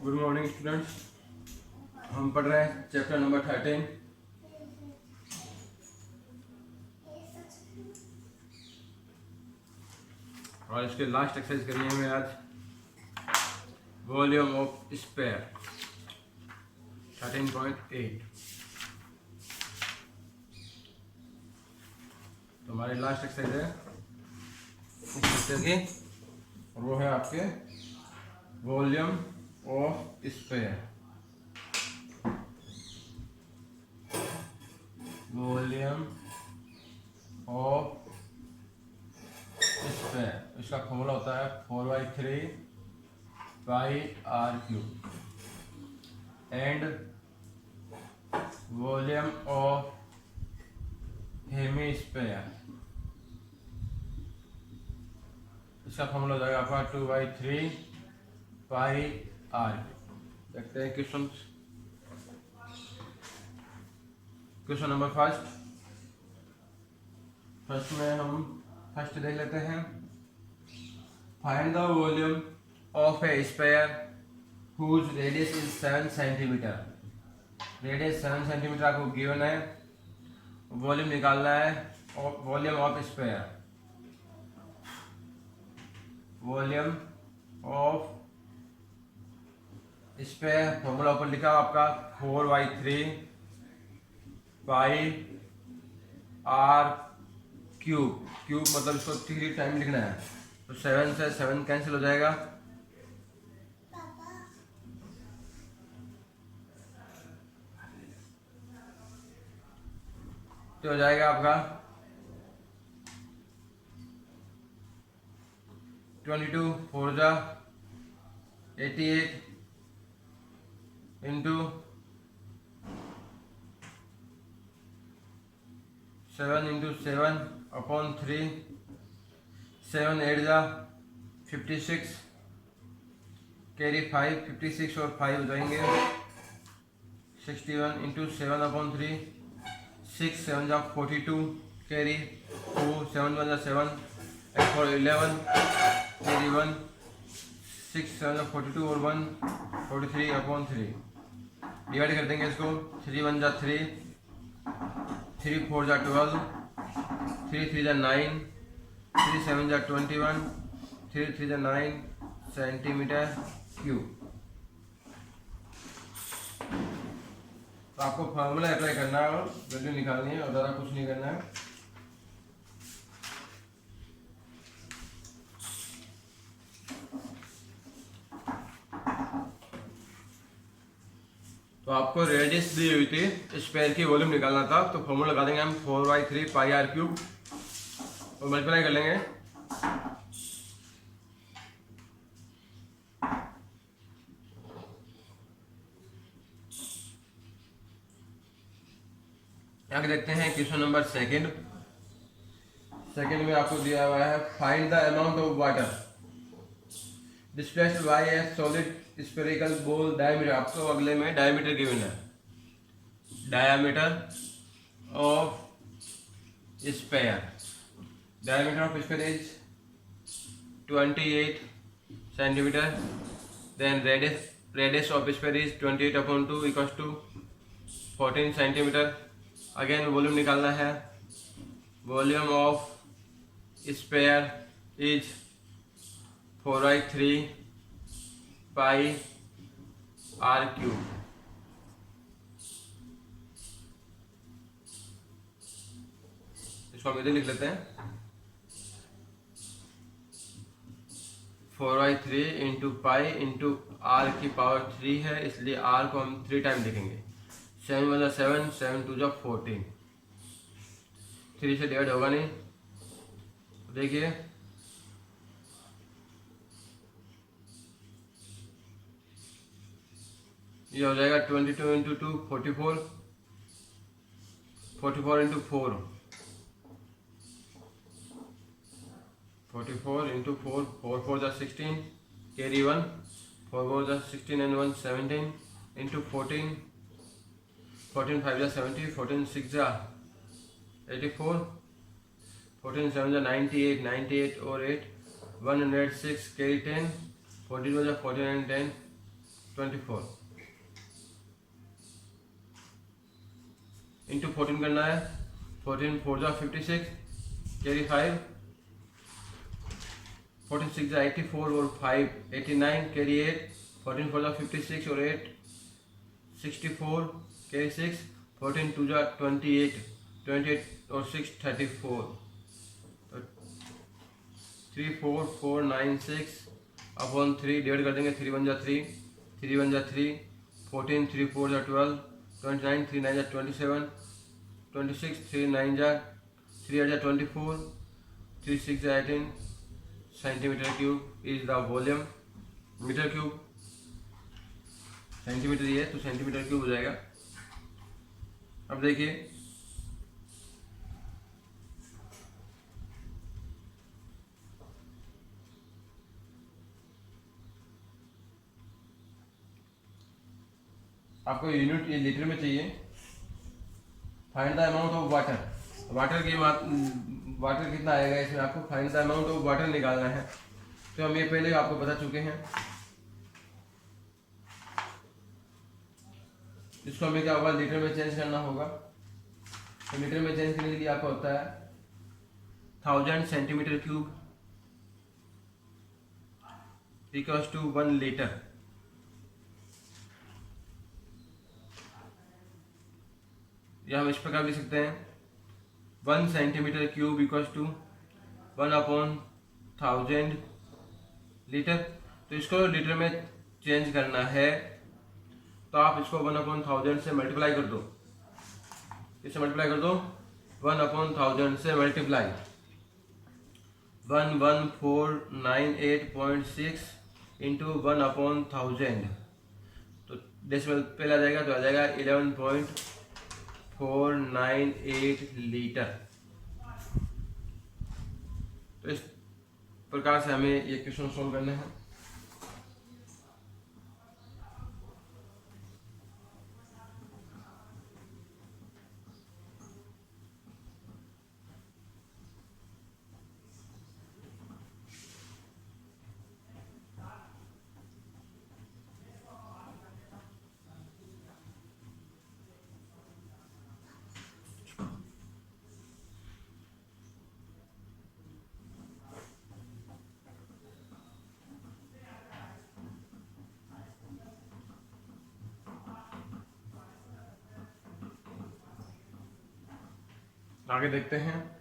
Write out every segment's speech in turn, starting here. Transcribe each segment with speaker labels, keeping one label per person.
Speaker 1: Good morning students. हम पढ़ रहे हैं चैप्टर नंबर 13। और इसके लास्ट एक्सरसाइज करिए हमें आज वॉल्यूम ऑफ स्पेयर 13.8। तो हमारी लास्ट एक्सरसाइज है इस चैप्टर की और वो है आपके volume of sphere. Volume of sphere, इसका फॉर्मूला होता है 4/3 pi r cube and volume of hemisphere, इसका फॉर्मूला हो जाएगा आपका 2/3 पाई आर। देखते हैं क्वेश्चन नंबर फर्स्ट में हम फर्स्ट देख लेते हैं। Find the volume of a sphere whose radius is 7 centimetre. Radius 7 centimetre आपको गिवन है, वॉल्यूम निकालना है volume of sphere. Volume of sphere formula ऊपर लिखा आपका 4/3 पाई आर क्यूब। क्यूब मतलब इसको 3 टाइम लिखना है, तो 7 से 7 कैंसिल हो जाएगा, तो हो जाएगा आपका 22 4 जा 88 इंटू 7 इंटू 7 अपॉन 3, 7 8 जा 56, कैरी 5, 56 और 5 हो जाएंगे 61 इंटू 7 अपॉन 3, 6 7 जा 42, कैरी 2, 7 1 जा 7, 8 4 11, कैरी 1, 6 7 जा 42 और 1 43 अपॉन 3। डिवाइड कर देंगे इसको, 3 1 जा 3, 3 4 जा 12, 3 3 जा 9, 3 7 जा 21, 3 3 जा 9 सेंटीमीटर क्यूब। तो आपको फार्मूला अप्लाई करना है और वैल्यू निकालनी है और ज़्यादा कुछ नहीं करना है। तो आपको रेडियस दी हुई थी, स्फीयर की वॉल्यूम निकालना था, तो फॉर्मूला लगा देंगे हम 4/3 पाई आर क्यूब और मल्टीप्लाई कर लेंगे। आगे देखते हैं क्वेश्चन नंबर सेकंड में आपको दिया हुआ है find the amount of water displaced by a solid spherical ball diameter. आपको अगले में डायमीटर गिवन है, diameter of sphere. Diameter of sphere is 28 centimetre, then radius of sphere is 28/2 equals to 14 centimetre. Again volume निकालना है, volume of sphere is 4/3 pi r cube. इसको हम इधर लिख लेते हैं 4/3 इंटू पाई इंटू आर की पावर 3 है, इसलिए आर को हम 3 टाइम लिखेंगे। 7 1 7, 7 2 जा 14, 3 से डिवाइड होगा नहीं, देखिए ये हो जाएगा 22 इंटू 2 44, 44 इंटू 4, 44 इंटू 4, 4 4 जा 16, कैरी 1, 4 4 जा 16 एंड 1 17 इंटू 14, 14 5 जा 70, 14 6 जा 84, 14 7 जा 98, 98 और 8 106, कैरी 10, 42 जा 14 एंड 10 24 इंटू 14 करना है। 14 4 जा 56, कैरी 5, 14 6 जा 84 और 5 89, कैरी 8, 14 4 जा 56 और 8 64, कैरी 6, 14 2 जा 28, 28 और 6 34, 3 4 4 9 6 अपॉन 3 डिवाइड कर देंगे। 3 1 जा 3, 3 1 जा 3, 14 3 4 जा 12, 29 3 9 जा 27, 26 3 9 जा 3 8 जा 24, 3 6 जा 18 centimetre cube is the volume. Metre cube centimetre ये है तो सेंटीमीटर क्यूब हो जाएगा। अब देखिए आपको यूनिट ये लीटर में चाहिए। Find the amount of water. Water कितना आएगा इसमें, आपको find the amount of water निकालना है। तो हम ये पहले आपको बता चुके हैं। इसको हमें क्या होगा, लीटर में चेंज करना होगा। तो लीटर में चेंज करने के लिए आपका होता है 1000 centimetre cube equals to 1 litre. या हम इस प्रकार लिख सकते हैं 1 centimetre cube equals to 1/1000 litre. तो इसको लीटर में चेंज करना है तो आप इसको 1/1000 से मल्टीप्लाई कर दो। इससे मल्टीप्लाई कर दो 1/1000 से मल्टीप्लाई 11498.6 इंटू 1/1000। तो डेसिमल पहले आ जाएगा तो आ जाएगा 11.498 लीटर। तो इस प्रकार से हमें ये क्वेश्चन सॉल्व करना है। आगे देखते हैं।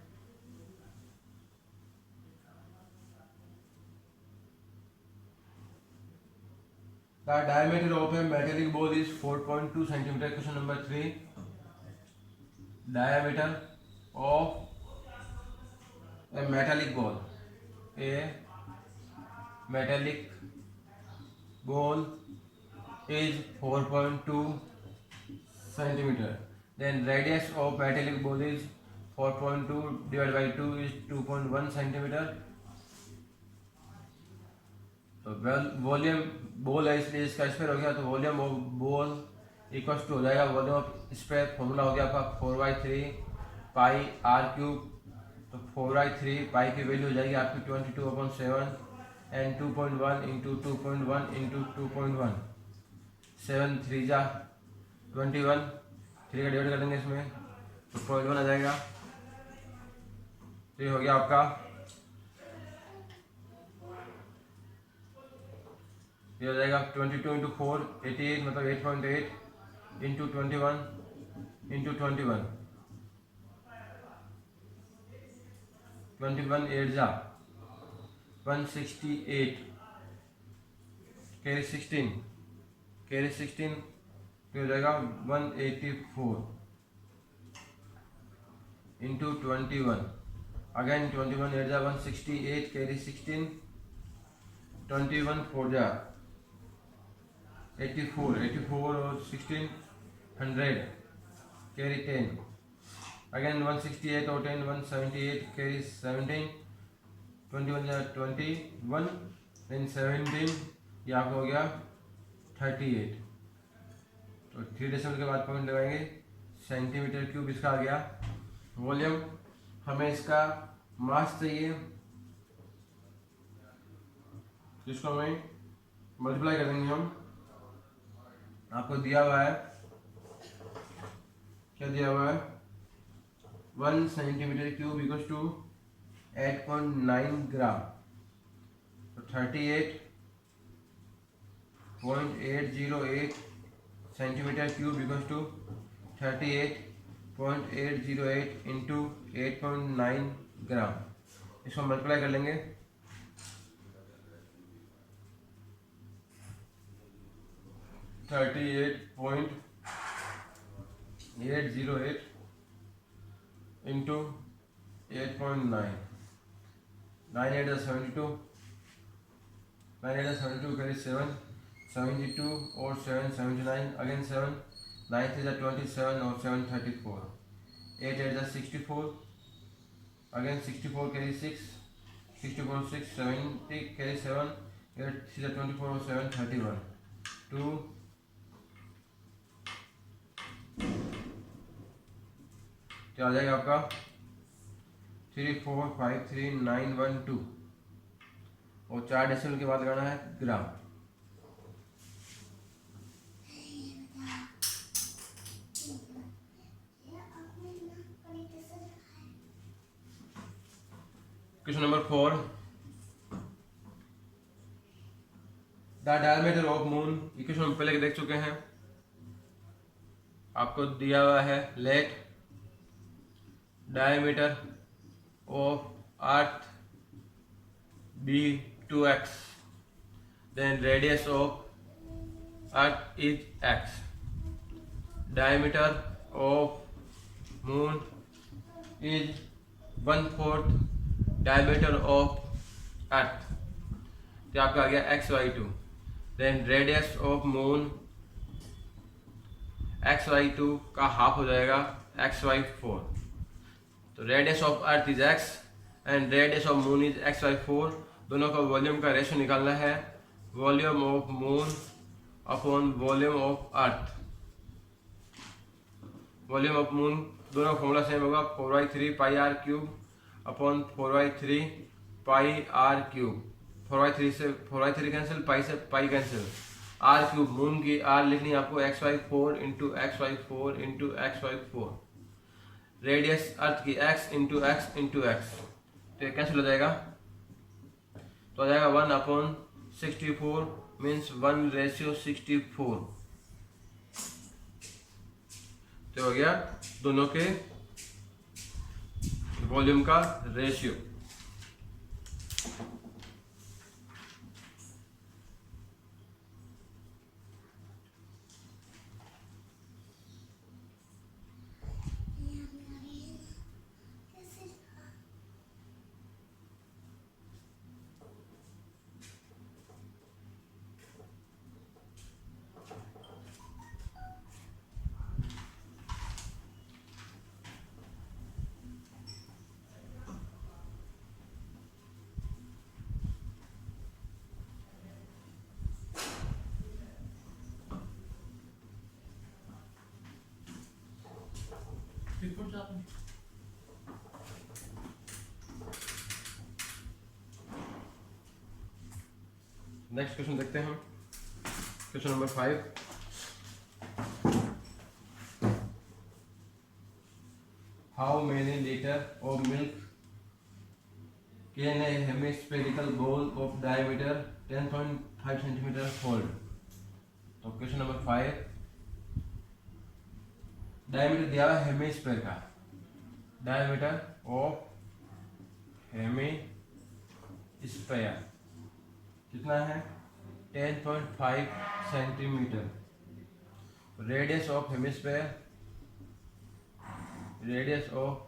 Speaker 1: The diameter of a metallic ball is 4.2 centimeter. Question number 3. Diameter of a metallic ball. A metallic ball is 4.2 centimeter. Then radius of metallic ball is 4.2 divided by 2 is 2.1 centimeter. तो volume ball है इसलिए इसका square हो गया। तो volume of ball equals to हो जाएगा volume of square. Formula हो गया आपका 4/3 पाई r क्यूब। तो 4/3 पाई की वैल्यू हो जाएगी आपकी 22/7 एंड 2.1 इंटू 2.1 इंटू 2.1 7 3 जा 21 3 का डिवाइड कर देंगे इसमें तो 0.1 आ जाएगा। तो ये हो गया आपका, ये हो जाएगा 22 इंटू 4 88 मतलब 8.8 इंटू 21 इंटू 21 8 जा 168 कैरी 16 तो हो जाएगा 184 इंटू 21 अगेन 21 8 जा 168 कैरी 16 21 4 जा 84 और 16 100 कैरी 10 अगेन 168 और 10 178 कैरी 17 21 जा 21 देन 17 ये आपका हो गया 38। तो 3 डेसिमल के बाद पॉइंट लगाएंगे। सेंटीमीटर क्यूब इसका आ गया। वॉल्यूम हमें इसका मास चाहिए जिसको हमें मल्टीप्लाई कर देंगे हम आपको दिया हुआ है, क्या दिया हुआ है, 1 centimetre cube equal to 8.9 gram. तो 38.808 centimetre cube equal to 38.808 into 8.9 gram. इसको मल्टीप्लाई कर लेंगे, 38.808 इंटू 8.9, 9 8 72, 9 8 72 करी 7, 72 और 7 79, अगेन 7, 9 3 27 और 7 34, 8 8 64, अगेन 64 करी 6, 64 6 70 करी 7, 8 3 24 और 7 31, 2 क्या आ जाएगा आपका 3453912 और 4 डेसिमल के बाद लगाना है gram. Question number 4, the diameter of moon. ये क्वेश्चन हम पहले देख चुके हैं। आपको दिया हुआ है let diameter of earth be 2x, then radius of earth is x, diameter of moon is 1/4 diameter of earth, तो आपका आ गया xy2, then radius of moon xy2 का हाफ हो जाएगा xy4, तो radius of earth is x and radius of moon is xy4। दोनों का volume का रेशो निकालना है, volume of moon upon volume of earth. Volume of moon दोनों का फॉर्मूला सेम होगा, 4/3 pi r cube upon 4/3 pi r cube. 4/3 से 4/3 cancel, pi से pi cancel, r cube moon की आर लिखनी है आपको xy4 into xy4 into xy4, radius अर्थ की x into x into x, तो ये कैंसिल हो जाएगा, तो आ जाएगा 1/64 मीन्स 1/64। तो हो गया दोनों के वॉल्यूम का रेशियो। नेक्स्ट क्वेश्चन देखते हैं, question number 5। How many litre of milk can a hemispherical bowl of diameter 10.5 centimetre hold? तो क्वेश्चन नंबर 5, डायमीटर दिया हुआ हेमिस्फेयर का, डायमीटर ऑफ हेमिस्फेयर कितना है 10.5 centimetre. Radius of hemisphere, radius of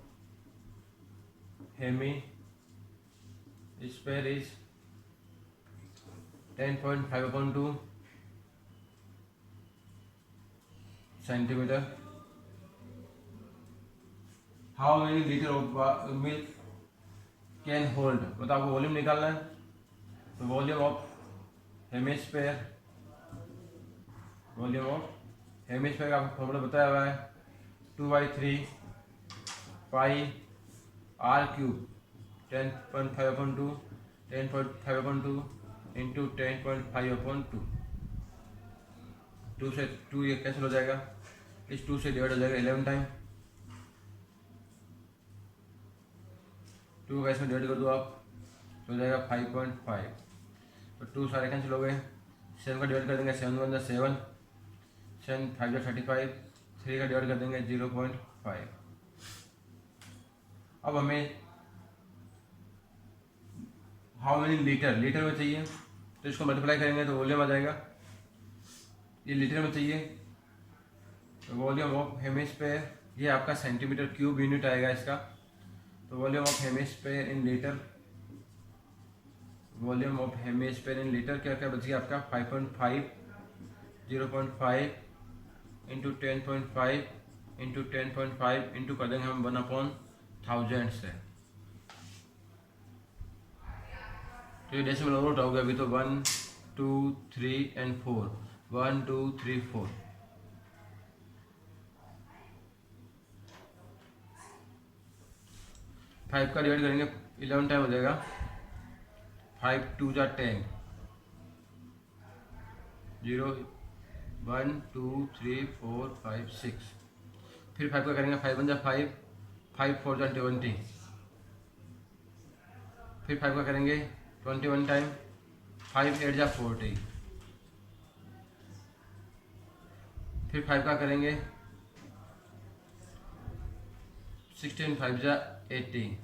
Speaker 1: hemisphere is 10.5/2 centimetre. How many litre of milk can hold, मतलब आपको volume निकालना है, तो volume of hemisphere, volume of hemisphere का फॉर्मूला बताया हुआ है 2/3 पाई आर क्यूब 10.5/2 10.5/2 इंटू 10.5/2, 2 से 2 ये कैंसिल हो जाएगा, इस 2 से डिवाइड हो जाएगा 11 टाइम, 2 का इसमें डिवाइड कर दो आप तो हो जाएगा 5.5, तो 2 सारे कैंसिल हो गए। 7 का डिवाइड कर देंगे 7 1 7, 7 5 35, 3 का डिवाइड कर देंगे 0.5। अब हमें हाउ मेनी लीटर में चाहिए, तो इसको मल्टीप्लाई करेंगे तो वॉल्यूम आ जाएगा। ये लीटर में चाहिए तो वॉल्यूम ऑफ हेमिस्फीयर, ये आपका सेंटीमीटर क्यूब यूनिट आएगा इसका। तो volume of hemisphere in litre, volume of hemisphere in litre क्या क्या बच गया आपका 5.5, 0.5 इंटू 10.5 इंटू 10.5 इंटू कर देंगे हम 1/1000 से। तो ये डेसिमल नोट होगा अभी तो 1 2 3 एंड 4, 1 2 3 4। फाइव का डिवाइड करेंगे 11 टाइम हो जाएगा, 5 2 जा 10, 0 1 2 3 4 5 6। फिर 5 का करेंगे 5 1 जा 5, 5 4 जा 20, फिर 5 का करेंगे 21 टाइम, 5 8 जा 40, फिर 5 का करेंगे 16 5 जा 80,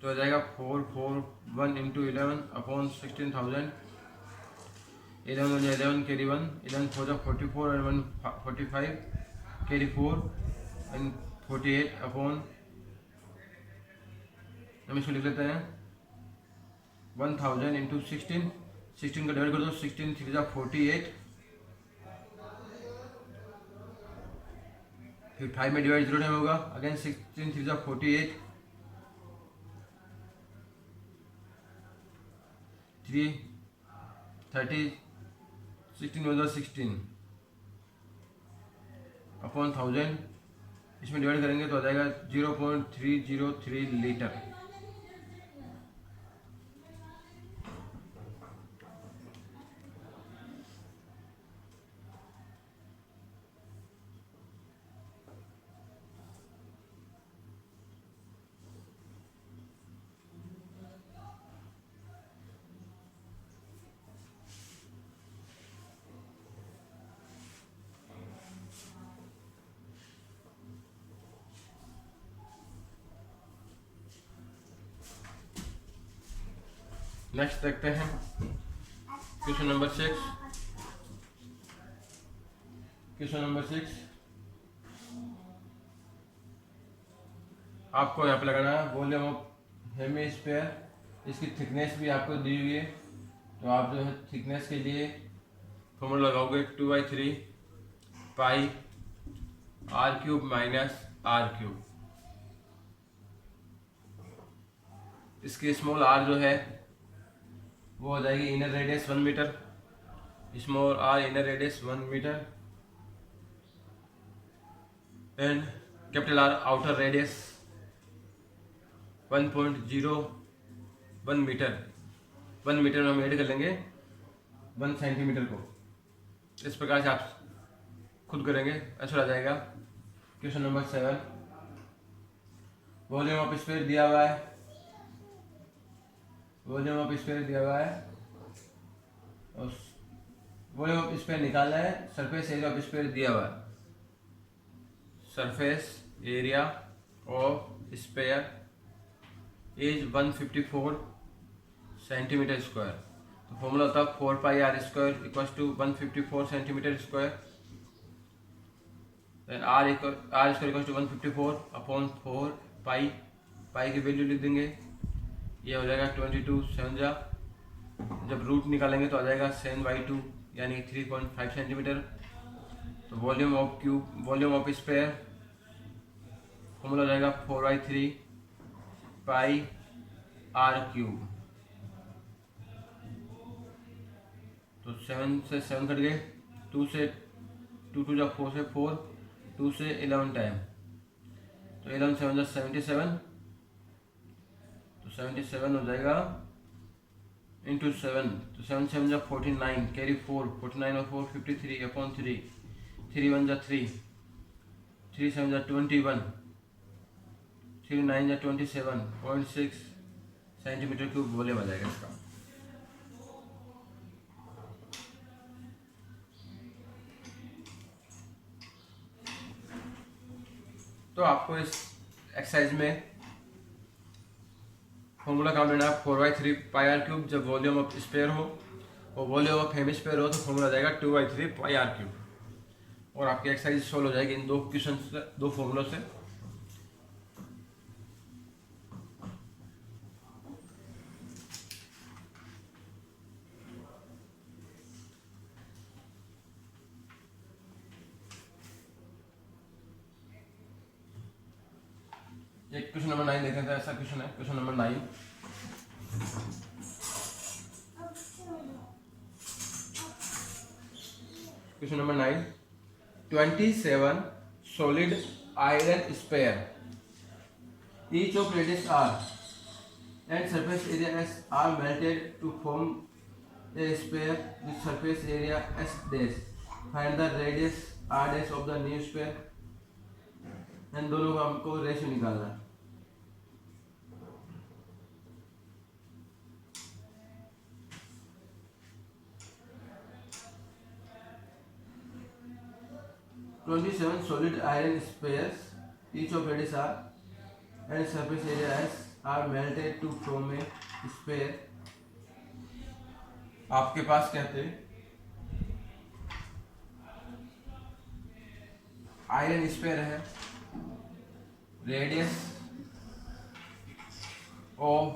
Speaker 1: तो हो जाएगा 441 इंटू 11 अपॉन 16,000, 11 हो जाए 11 कैरी 1, 11 4 जा 44 और 1 45 कैरी 4 एंड 48 अपॉन, हम इसको लिख लेते हैं 1000 इंटू 16, 16 का डिवाइड कर दो, 16 3 जा 48, फिर 5 में डिवाइड 0 टाइम होगा, अगेन 16 3 जा 48, 3 30, 16 1 जा 16 अपॉन 1000, इसमें डिवाइड करेंगे तो आ जाएगा 0.303 लीटर। नेक्स्ट देखते हैं क्वेश्चन नंबर 6। क्वेश्चन नंबर 6 आपको यहाँ पे लगाना है वॉल्यूम ऑफ हेमिस्फीयर, इसकी थिकनेस भी आपको दी हुई है। तो आप जो है थिकनेस के लिए फॉर्मूला लगाओगे 2/3 पाई r³ माइनस r³। इसकी स्मॉल r जो है वो हो जाएगी inner radius 1 metre, small r inner radius 1 metre and capital R outer radius 1.01 metre. 1 metre में हम ऐड कर लेंगे 1 सेंटीमीटर को। इस प्रकार से आप खुद करेंगे, अच्छा आ जाएगा। Question number 7, volume of sphere दिया हुआ है, वॉल्यूम ऑफ स्फीयर दिया हुआ है और वॉल्यूम ऑफ स्फीयर निकालना है, सरफेस एरिया ऑफ स्फीयर दिया हुआ है। Surface area of sphere is 154 centimetre square. तो फॉर्मूला होता है 4πr² equals to 154 centimetre square, then r square equals to 154 upon 4 pi, pi की वैल्यू लिख देंगे, ये हो जाएगा 22 7 जा, जब रूट निकालेंगे तो आ जाएगा 7/2 यानी 3.5 सेंटीमीटर। तो volume of cube, volume of sphere formula हो जाएगा 4/3 पाई r³। तो 7 से 7 कट गए, 2 से 2 2 जा 4 से 4, 2 से 11 टाइम, तो 11 7 जा 77, तो 77 हो जाएगा इंटू 7, तो 7 7 जा 49, कैरी 4, 49 और 4 53 अपॉन 3, 3 1 जा 3, 3 7 जा 21, 3 9 जा 27.6 सेंटीमीटर क्यूब वॉल्यूम आ जाएगा इसका। तो आपको इस एक्सरसाइज में फॉर्मूला काम लेना है 4/3 पाई आर क्यूब। जब वॉल्यूम ऑफ स्फीयर हो और वॉल्यूम ऑफ हेमिस्फीयर हो तो फॉर्मूला जाएगा 2/3 पाई आर क्यूब। और आपकी एक्सरसाइज सोल्व हो जाएगी इन दो क्वेश्चन से, दो फॉर्मूलों से। एक क्वेश्चन नंबर 9 देखें तो ऐसा क्वेश्चन है, question number 9। Question number 9, 27 solid iron sphere, each of radius r and surface area s are melted to form a sphere with surface area s dash. Find the radius r dash of the new sphere। इन दोनों का हमको ratio निकालना है। Twenty-seven solid iron spheres, each of radius r and surface area s are melted to form a sphere। आपके पास कहते हैं iron sphere है, radius of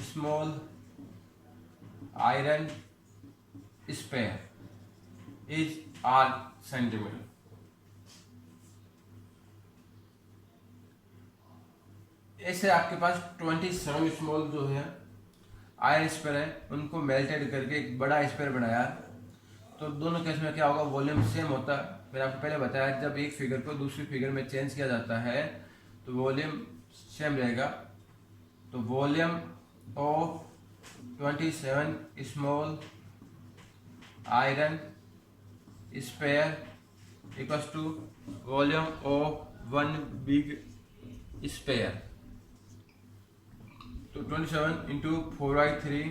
Speaker 1: small iron sphere is r centimetre. ऐसे आपके पास 27 स्मॉल जो है आयरन स्फीयर है, उनको मेल्टेड करके एक बड़ा स्फीयर बनाया। तो दोनों केस में क्या होगा, वॉल्यूम सेम होता है। मैंने आपको पहले बताया जब एक फिगर को दूसरी फिगर में चेंज किया जाता है तो वॉल्यूम सेम रहेगा। तो volume of 27 small iron sphere equals to volume of 1 big sphere. तो 27 इंटू 4/3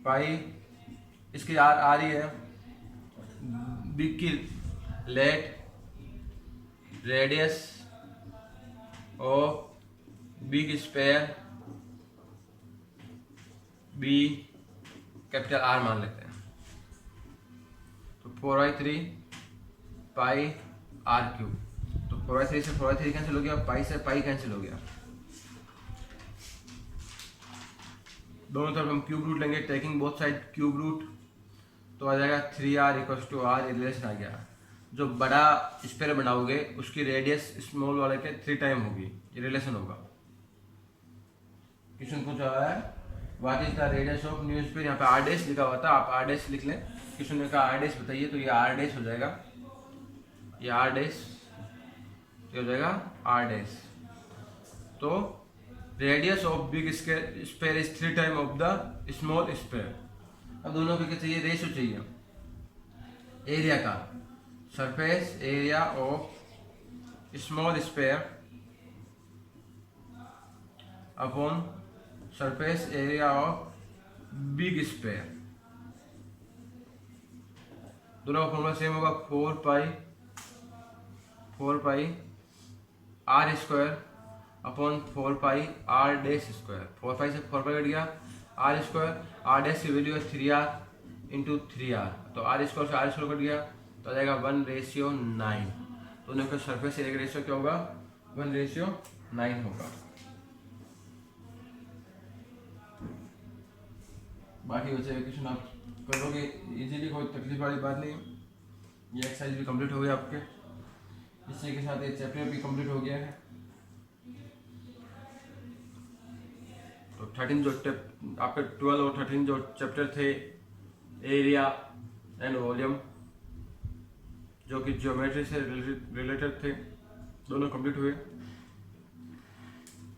Speaker 1: पाई, इसकी आ रही है बिग की let radius of big sphere be capital R मान लेते हैं। तो 4/3 पाई आर क्यूब। तो 4/3 से 4/3 कैंसिल हो गया, पाई से पाई कैंसिल हो गया। दोनों तरफ हम क्यूब रूट लेंगे, taking both side cube root, तो आ जाएगा 3r equals to r। Relation आ गया। जो बड़ा स्फीयर बनाओगे उसकी रेडियस स्मॉल वाले के 3 टाइम होगी, ये रिलेशन होगा। क्वेश्चन पूछा है what is the radius of new sphere. यहाँ पे r डैश लिखा हुआ था, आप r डैश लिख लें। क्वेश्चन में कहा r डैश बताइए, तो ये r डैश हो जाएगा, ये r डैश हो जाएगा r डैश। तो radius of big sphere is 3 time of the small sphere. अब दोनों को क्या चाहिए, रेशियो चाहिए एरिया का। Surface area of small sphere upon surface area of big sphere. दोनों का फॉर्मूला सेम होगा, 4 pi r square upon 4 pi r dash square. 4 pi से 4 पाई कट गया, आर स्क्वायर, आर डैश की वैल्यू है 3r into 3r। तो are square से are square cut गया तो आ जाएगा 1:9। तो उनका सरफेस एरिया का रेशियो क्या होगा, 1:9 होगा। बाकी बचे क्वेश्चन आप करोगे इजीली, कोई तकलीफ वाली बात नहीं। ये एक्सरसाइज भी कंप्लीट हो गया आपके, इसी के साथ ये चैप्टर भी कंप्लीट हो गया है। तो 13 जो आपके 12 और 13 जो चैप्टर थे एरिया एंड वॉल्यूम, जो कि ज्योमेट्री से रिलेटेड थे, दोनों कंप्लीट हुए।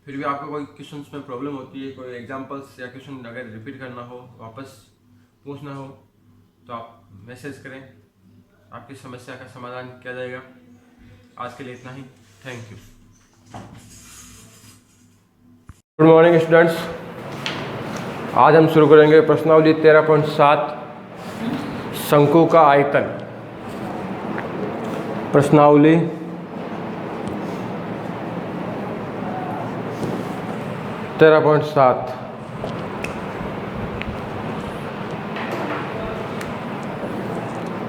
Speaker 1: फिर भी आपको कोई क्वेश्चन में प्रॉब्लम होती है, कोई एग्जांपल्स या क्वेश्चन अगर रिपीट करना हो, वापस पूछना हो, तो आप मैसेज करें, आपकी समस्या का समाधान किया जाएगा। आज के लिए इतना ही। Thank you. Good morning students, आज हम शुरू करेंगे प्रश्नावली 13.7 शंकु का आयतन। प्रश्नावली 13.7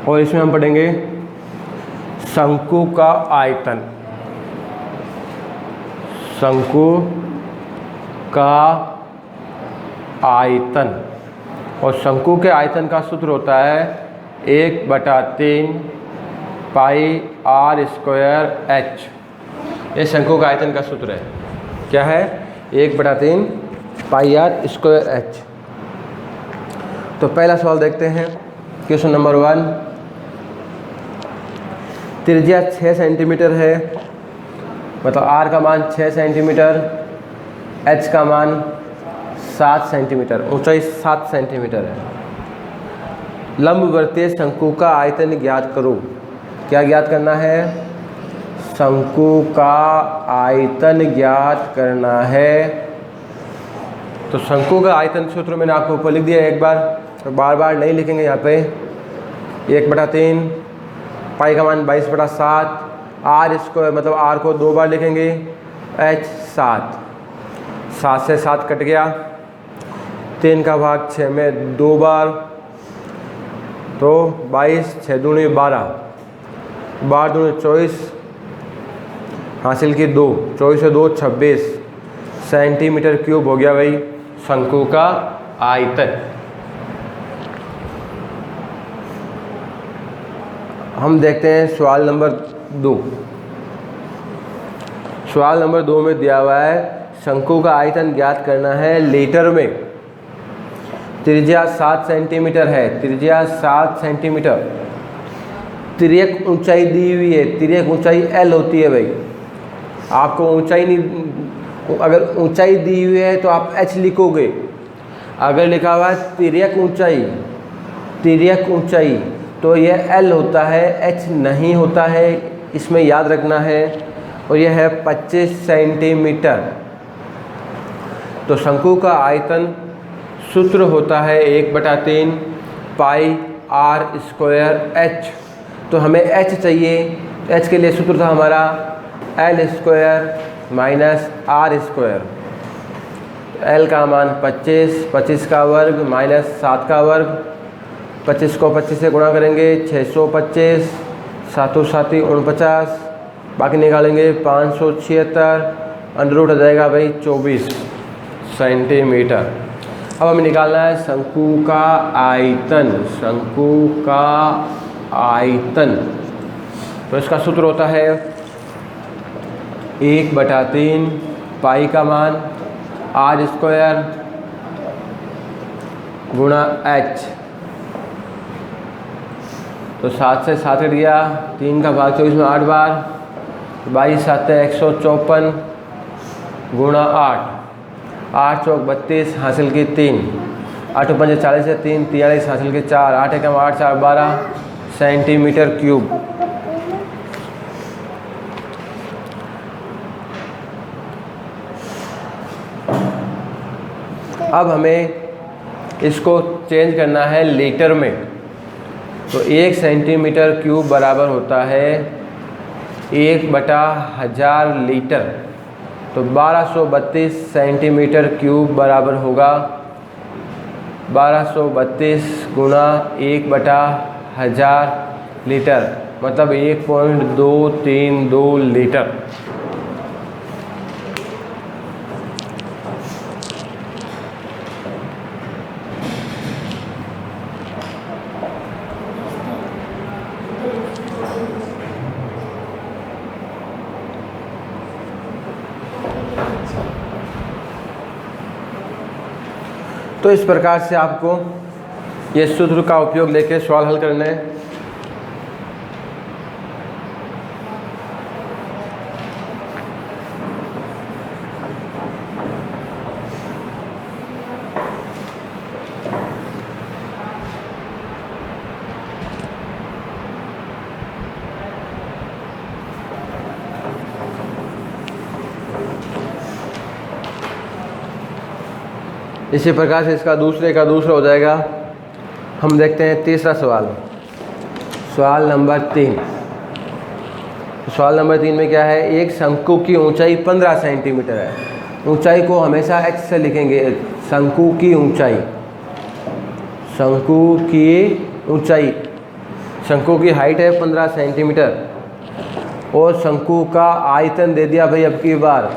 Speaker 1: और इसमें हम पढ़ेंगे शंकु का आयतन। शंकु का आयतन, और शंकु के आयतन का सूत्र होता है 1/3 पाई r स्क्वायर h। ये शंकु का आयतन का सूत्र है। क्या है? 1/3 पाई r स्क्वायर h। तो पहला सवाल देखते हैं, क्वेश्चन नंबर 1। त्रिज्या 6 सेंटीमीटर है, मतलब r का मान 6 सेंटीमीटर, h का मान 7 सेंटीमीटर, ऊंचाई 7 सेंटीमीटर है। लंबवर्तीय शंकु का आयतन ज्ञात करो। क्या ज्ञात करना है? शंकु का आयतन ज्ञात करना है। तो शंकु का आयतन सूत्र मैंने आपको ऊपर लिख दिया एक बार, तो बार बार नहीं लिखेंगे। यहाँ पे 1/3 पाई का मान 22/7, r स्क्वायर मतलब r को 2 बार लिखेंगे, h 7 से 7 कट गया, 3 का भाग 6 में 2 बार, तो 22, 6 दूनी 12, 12 दूनी 24, हासिल की 2, 24 से 2 26 सेंटीमीटर क्यूब हो गया भाई शंकु का आयतन। हम देखते हैं सवाल नंबर 2। सवाल नंबर 2 में दिया हुआ है शंकु का आयतन ज्ञात करना है लीटर में। त्रिज्या 7 सेंटीमीटर है, त्रिज्या 7 सेंटीमीटर। तिर्यक ऊंचाई दी हुई है, तिर्यक ऊंचाई L होती है भाई। आपको ऊंचाई नहीं, अगर ऊंचाई दी हुई है तो आप h लिखोगे। अगर लिखा हुआ है तिर्यक ऊंचाई, तिर्यक ऊंचाई, तो यह L होता है, h नहीं होता है, इसमें याद रखना है। और यह है 25 सेंटीमीटर। तो शंकु का आयतन सूत्र होता है 1/3 पाई r स्क्वायर h। तो हमें h चाहिए, h के लिए सूत्र था हमारा l square minus r square. l का मान 25, 25 का वर्ग माइनस 7 का वर्ग, 25 को 25 से गुणा करेंगे 625, 7 7 49, बाकी निकालेंगे 576, अंडर रूट हो जाएगा भाई 24 सेंटीमीटर। अब हमें निकालना है शंकु का आयतन। शंकु का आयतन, तो इसका सूत्र होता है 1/3 पाई का मान r स्क्वायर गुणा h। तो 7 से 7 कट गया, 3 का भाग 24 में 8 बार, 22 7 154 गुणा 8, 8 चौक 32, हासिल की 3, 8 5 40 से 3 43, हासिल की 4, 8 एकम 8 4 12 सेंटीमीटर क्यूब। अब हमें इसको चेंज करना है लीटर में। तो 1 सेंटीमीटर क्यूब बराबर होता है 1/1000 लीटर। तो 1232 सेंटीमीटर क्यूब बराबर होगा 1232 गुणा 1/1000 लीटर, मतलब 1.232 लीटर। तो इस प्रकार से आपको ये सूत्र का उपयोग लेके सवाल हल करना है। इसी प्रकार से इसका दूसरे का दूसरा हो जाएगा। हम देखते हैं तीसरा सवाल, सवाल नंबर 3। सवाल नंबर 3 में क्या है, एक शंकु की ऊंचाई 15 सेंटीमीटर है। ऊंचाई को हमेशा h से लिखेंगे। शंकु की ऊंचाई, शंकु की ऊंचाई, शंकु की हाइट है 15 सेंटीमीटर और शंकु का आयतन दे दिया भाई। अब की बार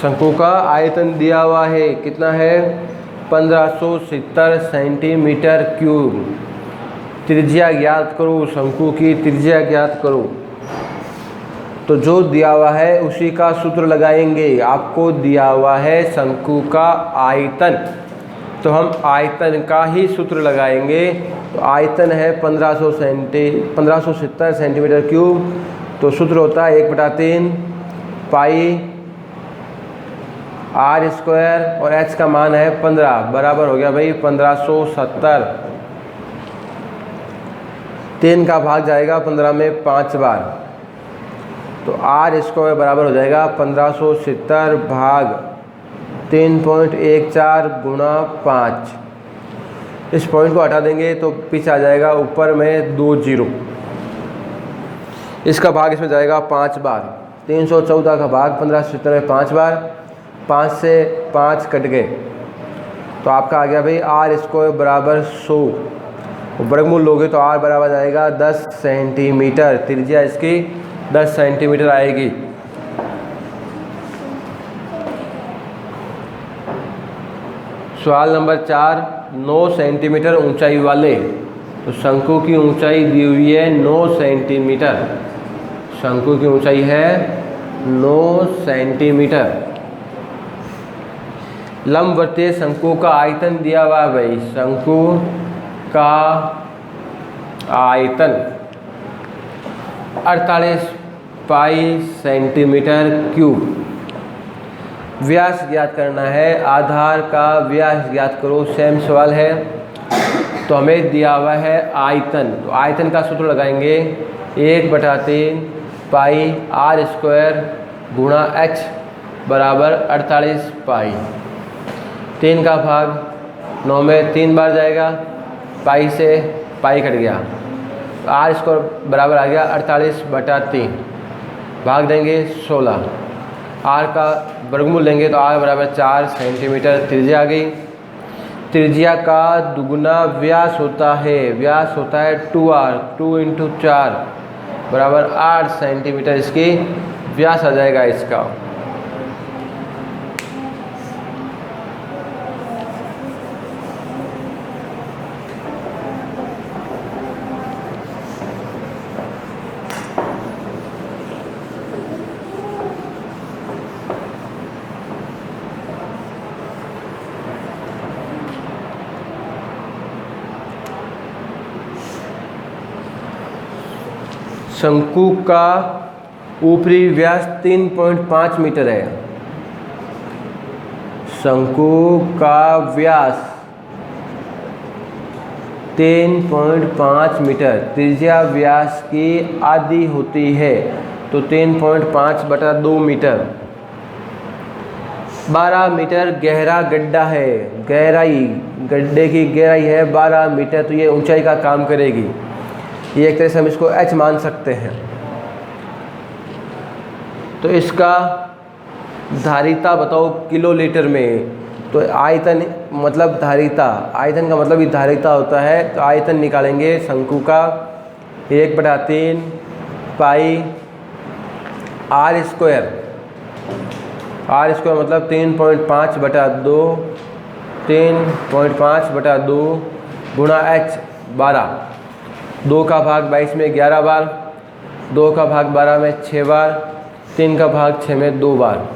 Speaker 1: शंकु का आयतन दिया हुआ है, कितना है, 1570 सेंटीमीटर क्यूब। त्रिज्या ज्ञात करो, शंकु की त्रिज्या ज्ञात करो। तो जो दिया हुआ है उसी का सूत्र लगाएंगे। आपको दिया हुआ है शंकु का आयतन, तो हम आयतन का ही सूत्र लगाएंगे। तो आयतन है 1570 सेंटीमीटर क्यूब। तो सूत्र होता है 1/3 पाई r स्क्वायर और h का मान है 15, बराबर हो गया भाई 1570। 3 का भाग जाएगा 15 में 5 बार, तो r स्क्वायर बराबर हो जाएगा 1570 भाग 3.14 गुणा 5। इस पॉइंट को हटा देंगे तो पीछे आ जाएगा ऊपर में 2 जीरो। इसका भाग इसमें जाएगा 5 बार। 314 का भाग 1570 में 5 बार, 5 से 5 कट गए तो आपका आ गया भाई r स्क्वायर बराबर 100। वर्गमूल लोगे तो r बराबर जाएगा 10 सेंटीमीटर। त्रिज्या इसकी 10 सेंटीमीटर आएगी। सवाल नंबर 4, 9 सेंटीमीटर ऊंचाई वाले, तो शंकु की ऊंचाई दी हुई है 9 सेंटीमीटर। शंकु की ऊंचाई है 9 सेंटीमीटर। लंबवर्तीय शंकु का आयतन दिया हुआ है भाई। शंकु का आयतन 48 पाई सेंटीमीटर क्यूब। व्यास ज्ञात करना है, आधार का व्यास ज्ञात करो। सेम सवाल है। तो हमें दिया हुआ है आयतन, तो आयतन का सूत्र लगाएंगे 1/3 पाई r स्क्वायर गुणा h बराबर 48 पाई। 3 का भाग 9 में 3 बार जाएगा, पाई से पाई कट गया, तो r स्क्वायर बराबर आ गया 48/3। भाग देंगे 16, r का वर्गमूल लेंगे तो r बराबर 4 सेंटीमीटर त्रिज्या आ गई। त्रिज्या का दुगुना व्यास होता है, व्यास होता है 2r, 2 × 4 बराबर 8 सेंटीमीटर इसकी व्यास आ जाएगा इसका। शंकु का ऊपरी व्यास 3.5 मीटर है। शंकु का व्यास 3.5 मीटर, त्रिज्या व्यास की आधी होती है, तो 3.5/2 मीटर। 12 मीटर गहरा गड्ढा है, गहराई, गड्ढे की गहराई है 12 मीटर, तो ये ऊंचाई का काम करेगी। ये एक तरह से हम इसको h मान सकते हैं। तो इसका धारिता बताओ किलोलीटर में। तो आयतन मतलब धारिता, आयतन का मतलब ही धारिता होता है। तो आयतन निकालेंगे शंकु का 1/3 पाई r स्क्वायर। r स्क्वायर मतलब 3.5/2, 3.5/2 गुणा h 12। 2 का भाग 22 में 11 बार, 2 का भाग 12 में 6 बार, 3 का भाग 6 में 2 बार,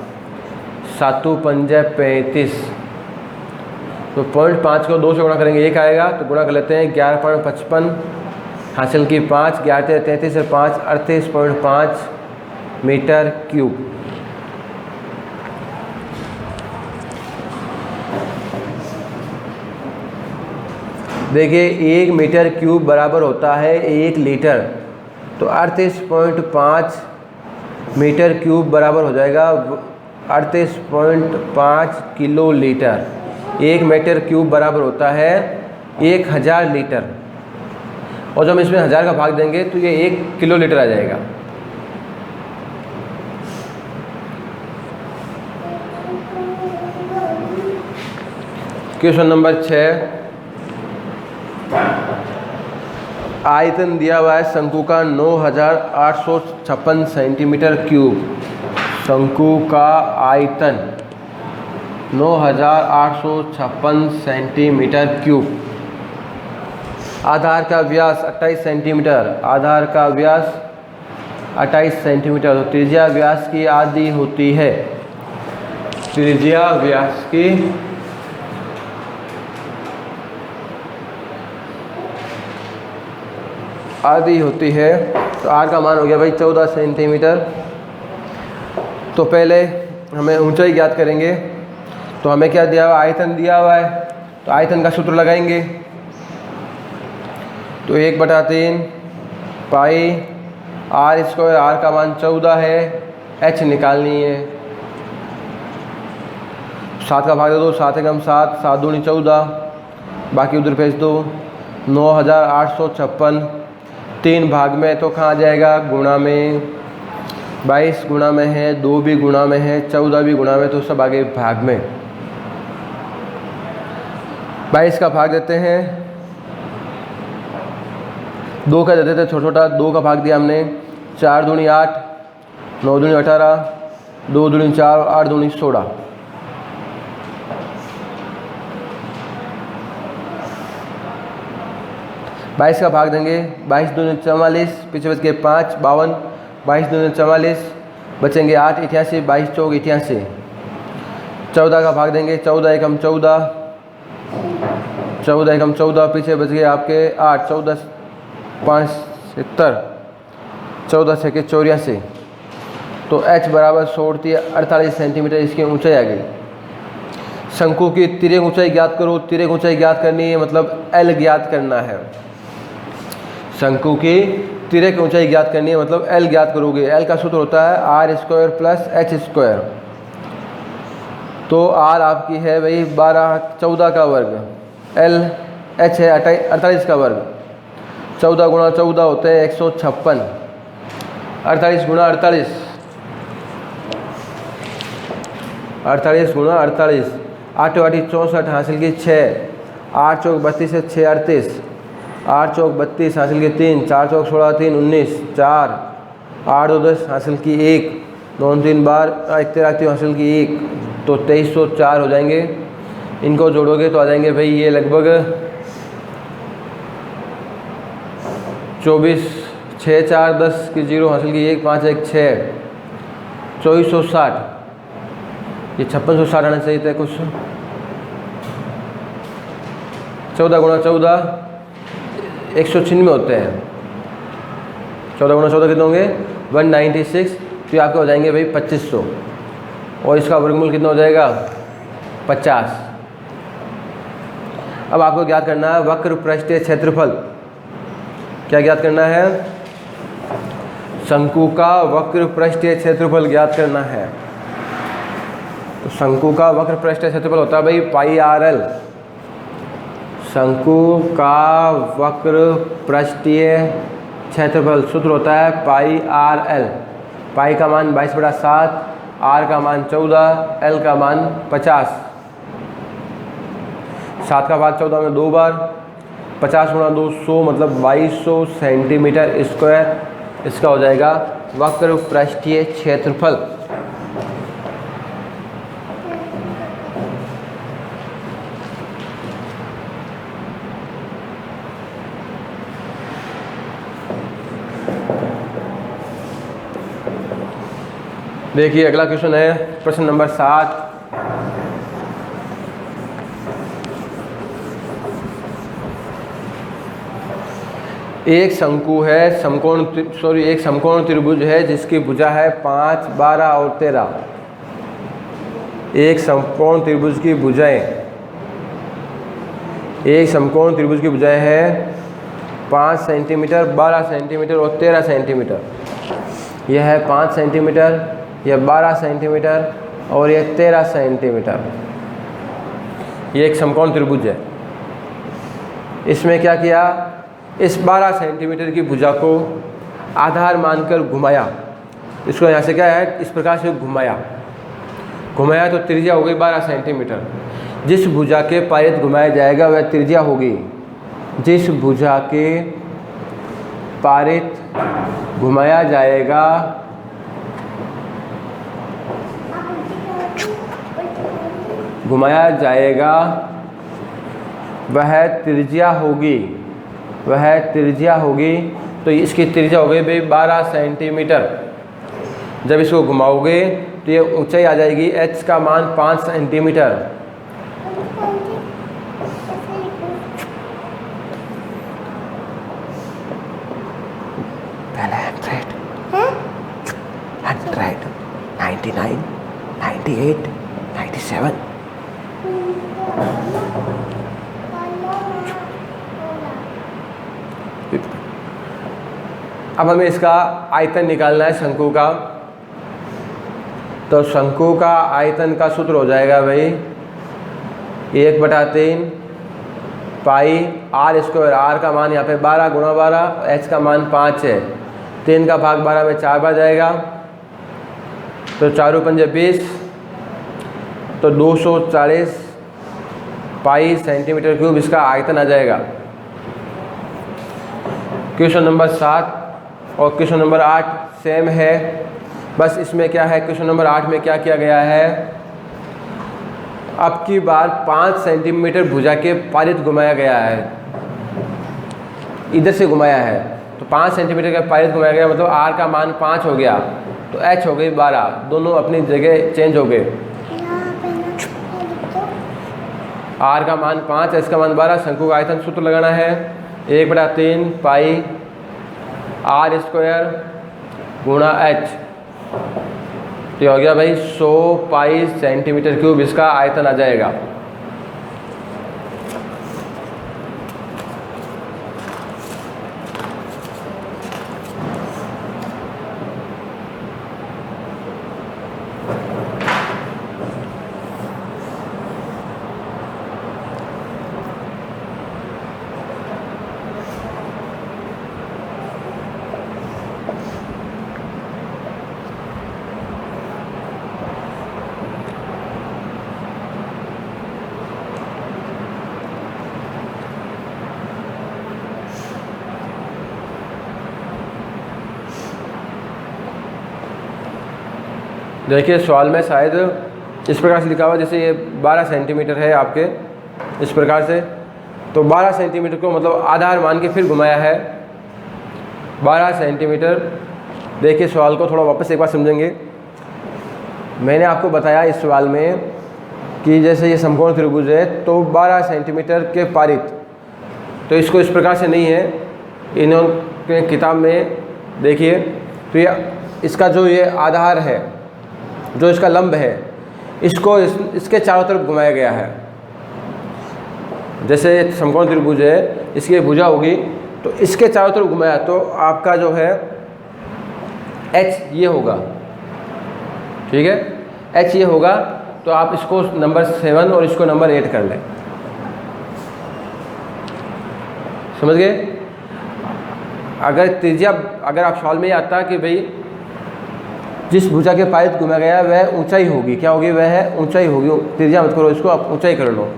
Speaker 1: 7 × 5 = 35। तो 0.5 को 2 से गुणा करेंगे 1 आएगा, तो गुणा कर लेते हैं 11.55 हासिल की 5, 11 × 33 और 5 38.5 मीटर क्यूब। देखिए 1 मीटर क्यूब बराबर होता है 1 लीटर, तो 38.5 मीटर क्यूब बराबर हो जाएगा 38.5 किलो लीटर। 1 मीटर क्यूब बराबर होता है 1000 लीटर, और जब हम इसमें 1000 का भाग देंगे तो ये 1 किलो लीटर आ जाएगा। क्वेश्चन नंबर 6, आयतन दिया हुआ है शंकु का 9856 सेंटीमीटर क्यूब। शंकु का आयतन 9856 सेंटीमीटर क्यूब। आधार का व्यास 28 सेंटीमीटर, आधार का व्यास 28 सेंटीमीटर। तो त्रिज्या व्यास की आधी होती है, त्रिज्या व्यास की आधी होती है। तो आर का मान हो गया भाई 14 सेंटीमीटर। तो पहले हमें ऊंचाई ज्ञात करेंगे। तो हमें क्या दिया हुआ, आयतन दिया हुआ है, तो आयतन का सूत्र लगाएंगे। तो 1/3 पाई आर स्क्वायर, आर का मान 14 है, एच निकालनी है। 7 का भाग दे दो, 7 एकम 7, 7 दूनी 14, बाकी उधर भेज दो। 9856 3 भाग में, तो कहाँ जाएगा, गुणा में। 22 गुणा में है, 2 भी गुणा में है, 14 भी गुणा में, तो सब आगे भाग में। 22 का भाग देते हैं, 2 का देते थे छोटा छोटा, 2 का भाग दिया हमने। 4 दूनी 8, 9 दूनी 18, 2 दूनी 4, 8 दूनी 16। बाईस का भाग देंगे, 22 दूनी 44, पीछे बच गए 5, 52, 22 दूनी 44, बचेंगे 8, 88, 22 चौक 88। 14 का भाग देंगे, 14 एकम 14, 14 एकम 14, पीछे बच गए आपके 8, 14 5 70, 14 6 के 84। तो h बराबर 48 सेंटीमीटर इसकी ऊंचाई आ गई। शंकु की तिर्यक ऊंचाई ज्ञात करो। तिर्यक ऊंचाई ज्ञात करनी है, मतलब L ज्ञात करना है। शंकु की तिर्यक ऊंचाई ज्ञात करनी है, मतलब L ज्ञात करोगे। L का सूत्र होता है R square plus H square. तो R आपकी है भाई 14 का वर्ग, L H है 48 का वर्ग। 14 गुणा 14 होते हैं 156, 48 गुणा 48, 48 गुणा 48, 8 8 64 हासिल की 6, 8 चौक 32 है 6 38, 8 चौक 32 हासिल की 3, 4 चौक 16 3 19, 4 8 2 10 हासिल की 1, 9 3 12 1 13 हासिल की 1, तो 2304 हो जाएंगे। इनको जोड़ोगे तो आ जाएंगे भाई ये लगभग 24 6 4 10 की 0 हासिल की 1 5 1 6, 2460। ये 5660 आना चाहिए था कुछ। 14 गुणा 14 196 होते हैं। 14 गुणा 14 कितने होंगे 196, तो ये आपके हो जाएंगे भाई 2500, और इसका वर्गमूल कितना हो जाएगा 50। अब आपको ज्ञात करना है वक्र पृष्ठीय क्षेत्रफल। क्या ज्ञात करना है, शंकु का वक्र पृष्ठीय क्षेत्रफल ज्ञात करना है। तो शंकु का वक्र पृष्ठीय क्षेत्रफल होता है भाई पाई आर एल। शंकु का वक्र पृष्ठीय क्षेत्रफल सूत्र होता है पाई आर एल। पाई का मान 22/7, आर का मान 14, एल का मान 50। 7 का भाग 14 में 2 बार, 50 गुणा 200 मतलब 2200 सेंटीमीटर स्क्वायर इसका हो जाएगा वक्र पृष्ठीय क्षेत्रफल। देखिए अगला क्वेश्चन है प्रश्न नंबर 7। एक शंकु है एक समकोण त्रिभुज है जिसकी भुजा है 5, 12 और 13। एक समकोण त्रिभुज की भुजाएं, एक समकोण त्रिभुज की भुजाएं है 5 सेंटीमीटर, 12 सेंटीमीटर और 13 सेंटीमीटर। यह है 5 सेंटीमीटर, यह 12 सेंटीमीटर और यह 13 सेंटीमीटर। ये एक समकोण त्रिभुज है। इसमें क्या किया, इस 12 सेंटीमीटर की भुजा को आधार मानकर घुमाया। इसको यहाँ से क्या है, इस प्रकार से घुमाया तो त्रिज्या हो गई 12 सेंटीमीटर। जिस भुजा के पारित घुमाया जाएगा वह त्रिज्या होगी, जिस भुजा के पारित घुमाया जाएगा वह त्रिज्या होगी। तो इसकी त्रिज्या हो गई भाई 12 सेंटीमीटर। जब इसको घुमाओगे तो ये ऊंचाई आ जाएगी, h का मान 5 सेंटीमीटर। पहले 100, 99, 98, 97। अब हमें इसका आयतन निकालना है शंकु का। तो शंकु का आयतन का सूत्र हो जाएगा भाई 1/3 पाई r स्क्वायर। r का मान यहाँ पे 12 गुणा 12, h का मान 5 है। 3 का भाग 12 में 4 बार जाएगा, तो 4 पंजे 20, तो 240 पाई सेंटीमीटर क्यूब इसका आयतन आ जाएगा। क्वेश्चन नंबर 7 और क्वेश्चन नंबर 8 सेम है, बस इसमें क्या है, क्वेश्चन नंबर 8 में क्या किया गया है, अब की बार 5 सेंटीमीटर भुजा के पारित घुमाया गया है, इधर से घुमाया है। तो 5 सेंटीमीटर का पारित घुमाया गया, मतलब r का मान 5 हो गया, तो h हो गई 12, दोनों अपनी जगह चेंज हो गए। r का मान 5, h का मान 12। शंकु का आयतन सूत्र लगाना है 1/3 पाई r स्क्वायर गुणा h। तो हो गया भाई 100 पाई सेंटीमीटर क्यूब इसका आयतन आ जाएगा। देखिए सवाल में शायद इस प्रकार से लिखा हुआ, जैसे ये 12 सेंटीमीटर है आपके इस प्रकार से, तो 12 सेंटीमीटर को मतलब आधार मान के फिर घुमाया है 12 सेंटीमीटर। देखिए सवाल को थोड़ा वापस एक बार समझेंगे। मैंने आपको बताया इस सवाल में कि जैसे ये समकोण त्रिभुज है तो 12 सेंटीमीटर के पारित, तो इसको इस प्रकार से नहीं है, इन्होंने किताब में देखिए तो ये इसका जो ये आधार है, जो इसका लंब है, इसको इसके चारों तरफ घुमाया गया है। जैसे समकोण त्रिभुज है, इसकी भुजा होगी तो इसके चारों तरफ घुमाया, तो आपका जो है h ये होगा, ठीक है, h ये होगा। तो आप इसको नंबर 7 और इसको नंबर 8 कर लें, समझ गए। अगर त्रिज्या, अगर आप सवाल में ही आता कि भाई जिस भुजा के पारित घुमाया गया वह ऊंचाई होगी, क्या होगी, वह है ऊंचाई होगी, त्रिज्या मत करो इसको, आप ऊंचाई कर लो।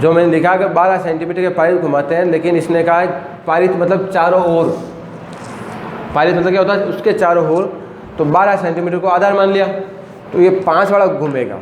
Speaker 1: जो मैंने लिखा कि 12 सेंटीमीटर के पारित घुमाते हैं, लेकिन इसने कहा पारित मतलब चारों ओर, पारित मतलब क्या होता है, उसके चारों ओर, तो 12 सेंटीमीटर को आधार मान लिया, तो ये 5 वाला घूमेगा।